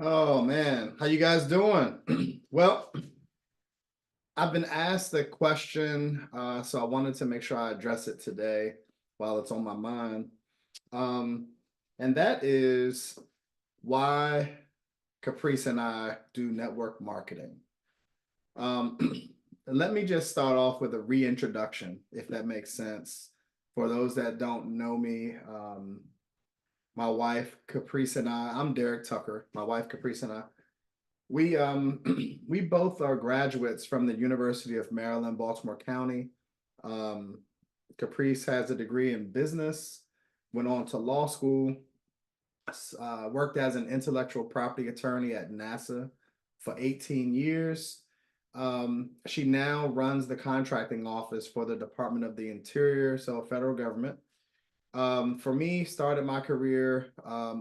Oh man, how you guys doing? Well, I've been asked the question, so I wanted to make sure I address it today while it's on my mind. Um, and that is why Caprice and I do network marketing. Um, Let me just start off with a reintroduction, if that makes sense. For those that don't know me, my wife Caprice and I'm Derek Tucker. My wife Caprice and we we both are graduates from the University of Maryland, Baltimore County. Um, Caprice has a degree in business, went on to law school, worked as an intellectual property attorney at NASA for 18 years. She now runs the contracting office for the Department of the Interior, so federal government. For me, started my career,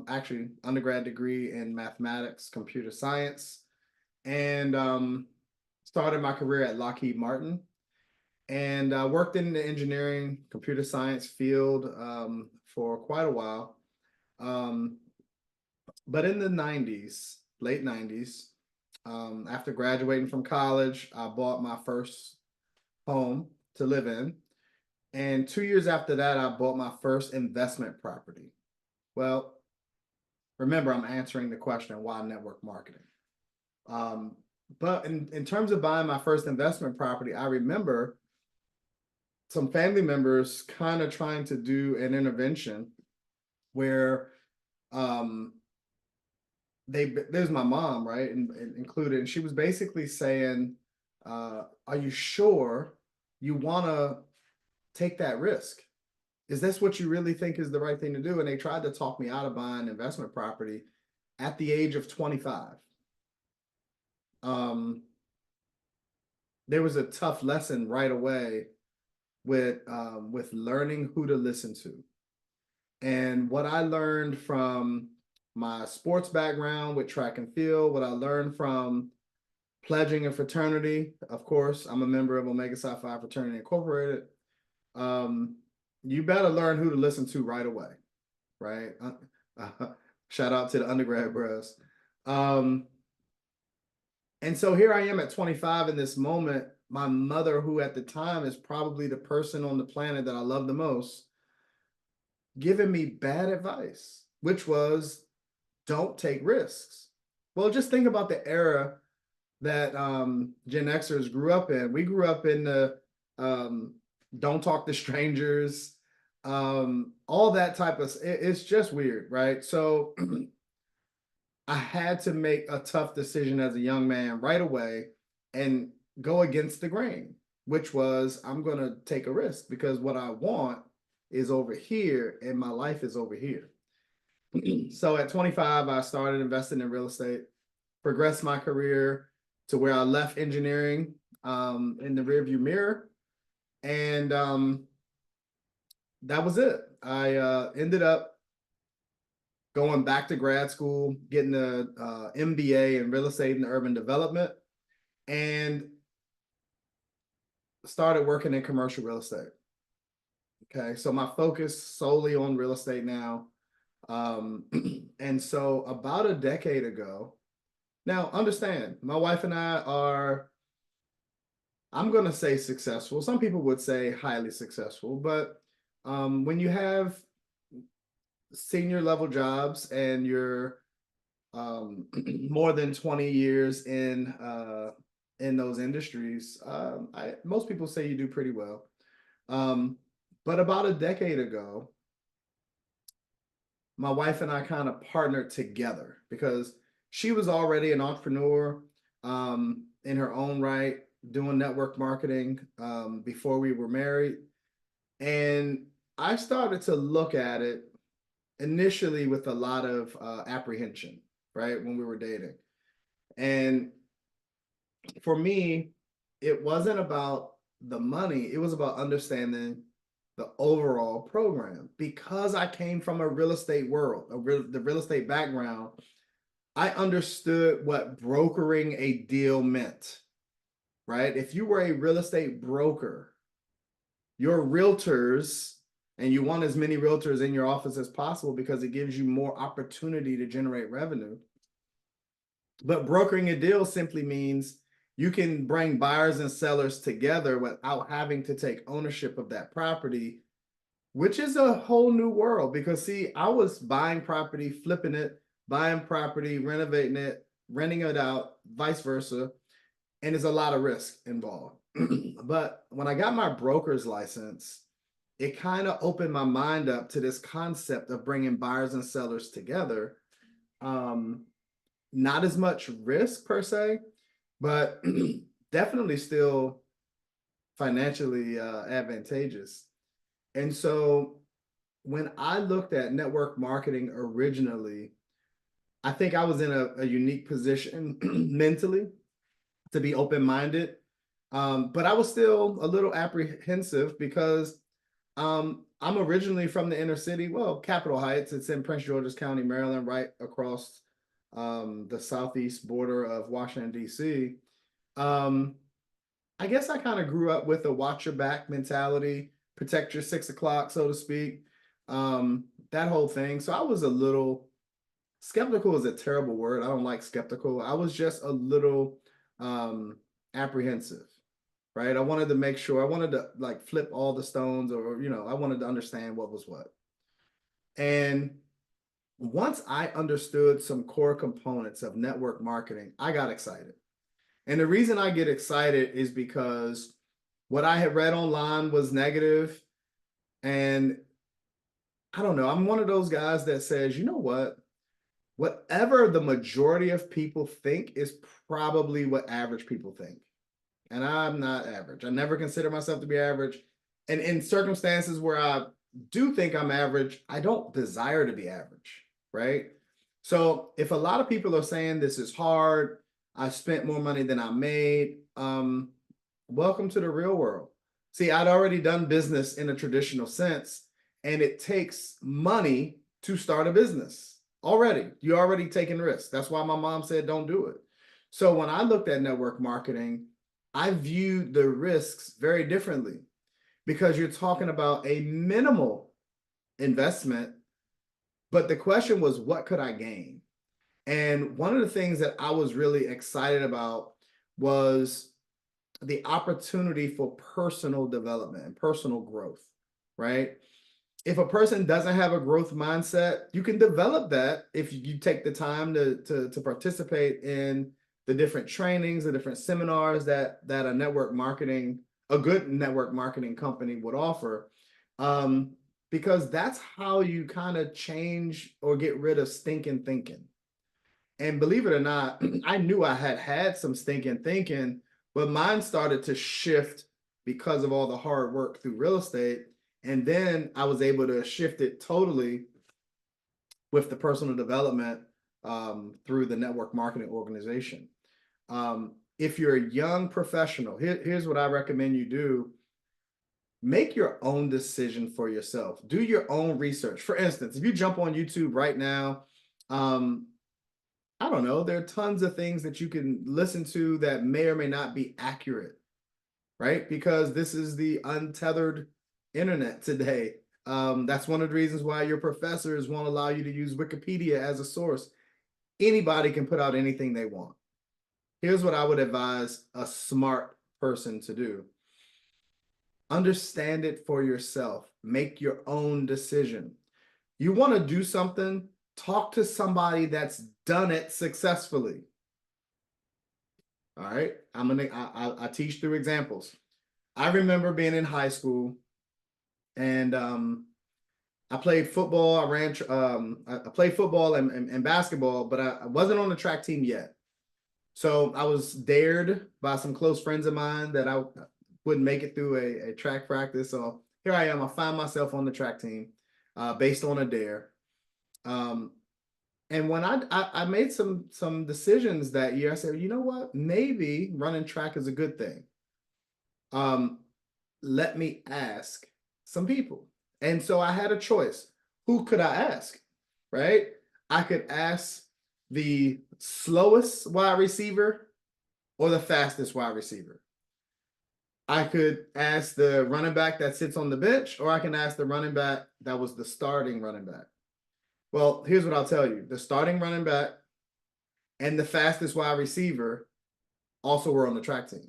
actually undergrad degree in mathematics, computer science, and started my career at Lockheed Martin and worked in the engineering, computer science field for quite a while. Um, but in the 90s, late 90s, after graduating from college, I bought my first home to live in. And 2 years after that, I bought my first investment property. Well, remember, I'm answering the question why network marketing. Um, but in terms of buying my first investment property, I remember some family members kind of trying to do an intervention where um, there's my mom, right, and included, and she was basically saying, "Are you sure you want to take that risk? Is this what you really think is the right thing to do?" And they tried to talk me out of buying investment property at the age of 25. Um, there was a tough lesson right away with learning who to listen to. And what I learned from my sports background with track and field, what I learned from pledging a fraternity, of course, I'm a member of Omega Psi Phi Fraternity Incorporated. Um, you better learn who to listen to right away, right? Shout out to the undergrad bros. Um, and so here I am at 25 in this moment. My mother, who at the time is probably the person on the planet that I love the most, giving me bad advice, which was don't take risks. Well, just think about the era that Gen Xers grew up in. We grew up in the um, don't talk to strangers, all that type of. It's just weird, right? So I had to make a tough decision as a young man right away and go against the grain, which was I'm going to take a risk because what I want is over here and my life is over here. So at 25, I started investing in real estate, progressed my career to where I left engineering in the rearview mirror. And that was it. I ended up going back to grad school, getting a MBA in real estate and urban development, and started working in commercial real estate. Okay, so my focus solely on real estate now. And so about a decade ago, now understand, my wife and I are, I'm going to say successful. Some people would say highly successful, but when you have senior level jobs and you're more than 20 years in those industries, most people say you do pretty well. Um, but about a decade ago, my wife and I kind of partnered together because she was already an entrepreneur in her own right, doing network marketing before we were married. And I started to look at it initially with a lot of apprehension, right, when we were dating. And for me, it wasn't about the money, it was about understanding the overall program. Because I came from a real estate world, the real estate background, I understood what brokering a deal meant, right? If you were a real estate broker, your realtors, and you want as many realtors in your office as possible because it gives you more opportunity to generate revenue. But brokering a deal simply means you can bring buyers and sellers together without having to take ownership of that property, which is a whole new world. Because see, I was buying property, flipping it, buying property, renovating it, renting it out, vice versa. And there's a lot of risk involved. But when I got my broker's license, it kind of opened my mind up to this concept of bringing buyers and sellers together. Not as much risk per se, but definitely still financially advantageous. And so when I looked at network marketing originally, I think I was in a unique position mentally to be open-minded. But I was still a little apprehensive because I'm originally from the inner city, well, Capitol Heights. It's in Prince George's County, Maryland, right across the southeast border of Washington, D.C. I guess I kind of grew up with a watch your back mentality, protect your 6 o'clock, so to speak, that whole thing. So I was a little skeptical is a terrible word. I don't like skeptical. I was just a little apprehensive, right? I wanted to make sure, I wanted to like flip all the stones or, I wanted to understand what was what. And once I understood some core components of network marketing, I got excited. And the reason I get excited is because what I had read online was negative. And I don't know, I'm one of those guys that says, you know what? Whatever the majority of people think is probably what average people think. And I'm not average. I never consider myself to be average. And in circumstances where I do think I'm average, I don't desire to be average, right? So if a lot of people are saying this is hard, I spent more money than I made, welcome to the real world. See, I'd already done business in a traditional sense, and it takes money to start a business. Already, you're already taking risks. That's why my mom said don't do it. So when I looked at network marketing, I viewed the risks very differently because you're talking about a minimal investment, but the question was, what could I gain? And one of the things that I was really excited about was the opportunity for personal development and personal growth, right? If a person doesn't have a growth mindset, you can develop that if you take the time to participate in the different trainings, the different seminars that a good network marketing company would offer. Because that's how you kind of change or get rid of stinking thinking. And believe it or not, I knew I had some stinking thinking, but mine started to shift because of all the hard work through real estate. And then I was able to shift it totally with the personal development through the network marketing organization. If you're a young professional, here's what I recommend you do. Make your own decision for yourself. Do your own research. For instance, if you jump on YouTube right now, I don't know, there are tons of things that you can listen to that may or may not be accurate, right? Because this is the untethered internet today. That's one of the reasons why your professors won't allow you to use Wikipedia as a source. Anybody can put out anything they want. Here's what I would advise a smart person to do. Understand it for yourself. Make your own decision. You want to do something, talk to somebody that's done it successfully. All right. I teach through examples. I remember being in high school and I played football. I played football and basketball, but I wasn't on the track team yet. So I was dared by some close friends of mine that I wouldn't make it through a track practice. So here I am. I find myself on the track team based on a dare. And when I made some decisions that year, I said, you know what? Maybe running track is a good thing. Let me ask some people. And so I had a choice. Who could I ask? Right? I could ask the slowest wide receiver or the fastest wide receiver. I could ask the running back that sits on the bench, or I can ask the running back that was the starting running back. Well, here's what I'll tell you. The starting running back and the fastest wide receiver also were on the track team.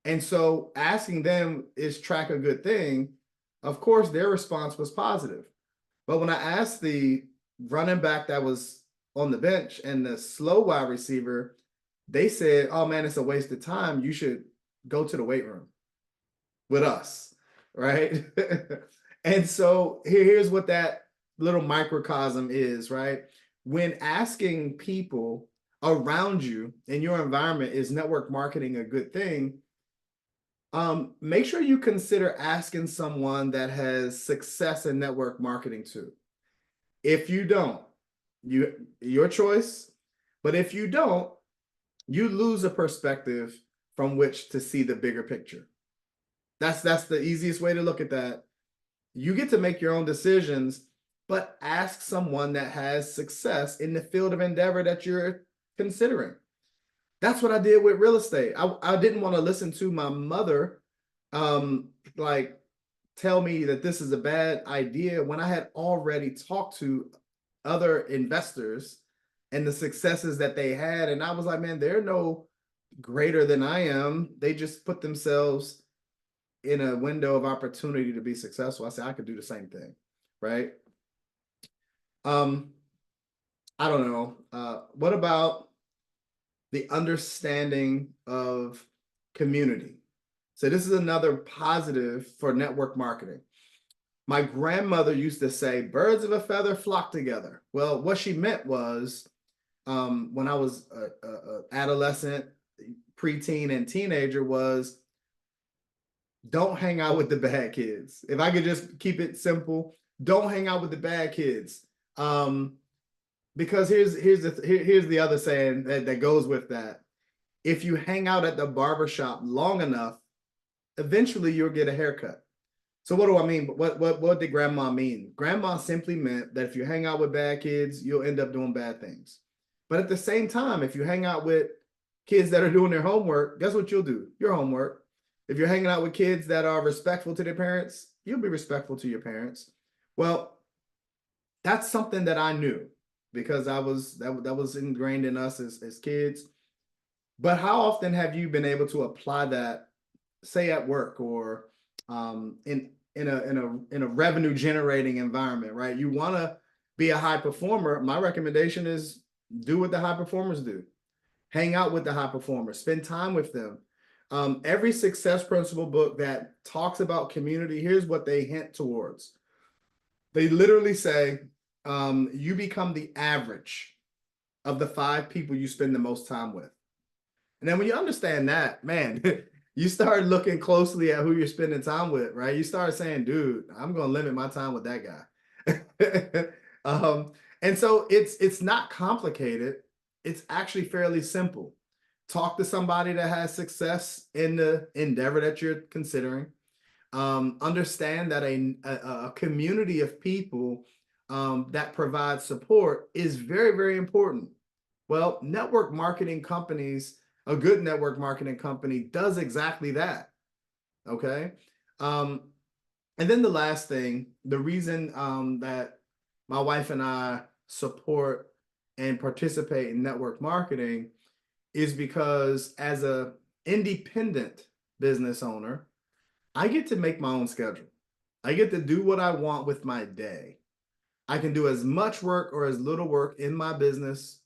And so asking them, is track a good thing? Of course, their response was positive. But when I asked the running back that was on the bench and the slow wide receiver, they said, oh man, it's a waste of time. You should go to the weight room with us, right? And so here's what that little microcosm is, right? When asking people around you in your environment, is network marketing a good thing? Make sure you consider asking someone that has success in network marketing too. If you don't, your choice. But if you don't, you lose a perspective from which to see the bigger picture. That's the easiest way to look at that. You get to make your own decisions, but ask someone that has success in the field of endeavor that you're considering. That's what I did with real estate. I didn't want to listen to my mother like tell me that this is a bad idea when I had already talked to other investors and the successes that they had. And I was like, man, they're no greater than I am. They just put themselves in a window of opportunity to be successful. I said, I could do the same thing, right? I don't know. What about the understanding of community? So this is another positive for network marketing. My grandmother used to say, birds of a feather flock together. Well, what she meant was when I was a adolescent, preteen, and teenager was, don't hang out with the bad kids. If I could just keep it simple, don't hang out with the bad kids. Because here's the other saying that goes with that. If you hang out at the barbershop long enough, eventually you'll get a haircut. So what do I mean? What did grandma mean? Grandma simply meant that if you hang out with bad kids, you'll end up doing bad things. But at the same time, if you hang out with kids that are doing their homework, guess what you'll do? Your homework. If you're hanging out with kids that are respectful to their parents, you'll be respectful to your parents. Well, that's something that I knew because that was ingrained in us as kids. But how often have you been able to apply that, say at work or in a revenue generating environment, right? You want to be a high performer. My recommendation is do what the high performers do. Hang out with the high performers, spend time with them. Every success principle book that talks about community, here's what they hint towards. They literally say, you become the average of the 5 people you spend the most time with. And then when you understand that, man, you start looking closely at who you're spending time with, right? You start saying, dude, I'm going to limit my time with that guy. And so it's not complicated. It's actually fairly simple. Talk to somebody that has success in the endeavor that you're considering. Understand that a community of people that provide support is very, very important. Well, network marketing companies, a good network marketing company does exactly that. Okay. And then the last thing, the reason that my wife and I support and participate in network marketing is because as a independent business owner, I get to make my own schedule. I get to do what I want with my day. I can do as much work or as little work in my business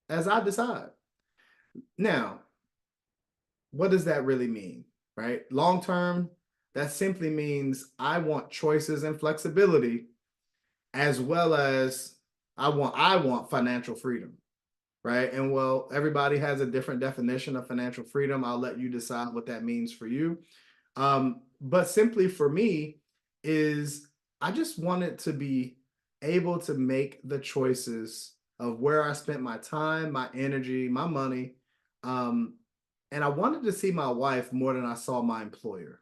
as I decide. Now, what does that really mean, right? Long term, that simply means I want choices and flexibility, as well as I want financial freedom, right? And well, everybody has a different definition of financial freedom. I'll let you decide what that means for you. But simply for me is I just wanted to be able to make the choices of where I spent my time, my energy, my money. And I wanted to see my wife more than I saw my employer.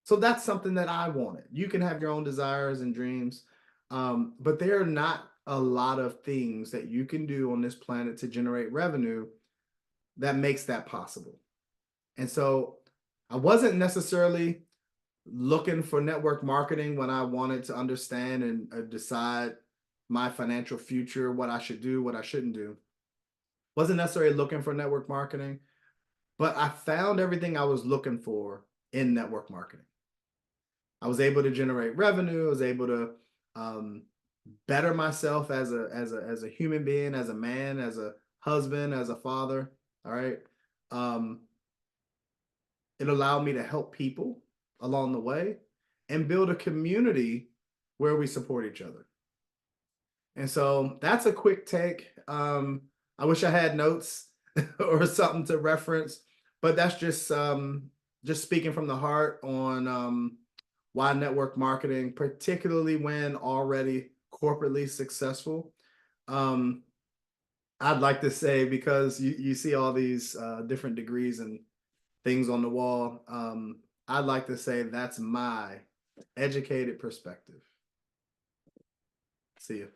So that's something that I wanted. You can have your own desires and dreams, but there are not a lot of things that you can do on this planet to generate revenue that makes that possible. And so I wasn't necessarily looking for network marketing when I wanted to understand and decide my financial future, what I should do, what I shouldn't do. Wasn't necessarily looking for network marketing, but I found everything I was looking for in network marketing. I was able to generate revenue. I was able to better myself as a human being, as a man, as a husband, as a father. All right. It allowed me to help people along the way and build a community where we support each other. And so that's a quick take. I wish I had notes or something to reference, but that's just speaking from the heart on why network marketing, particularly when already corporately successful. I'd like to say, because you see all these different degrees and things on the wall, I'd like to say that's my educated perspective. See you.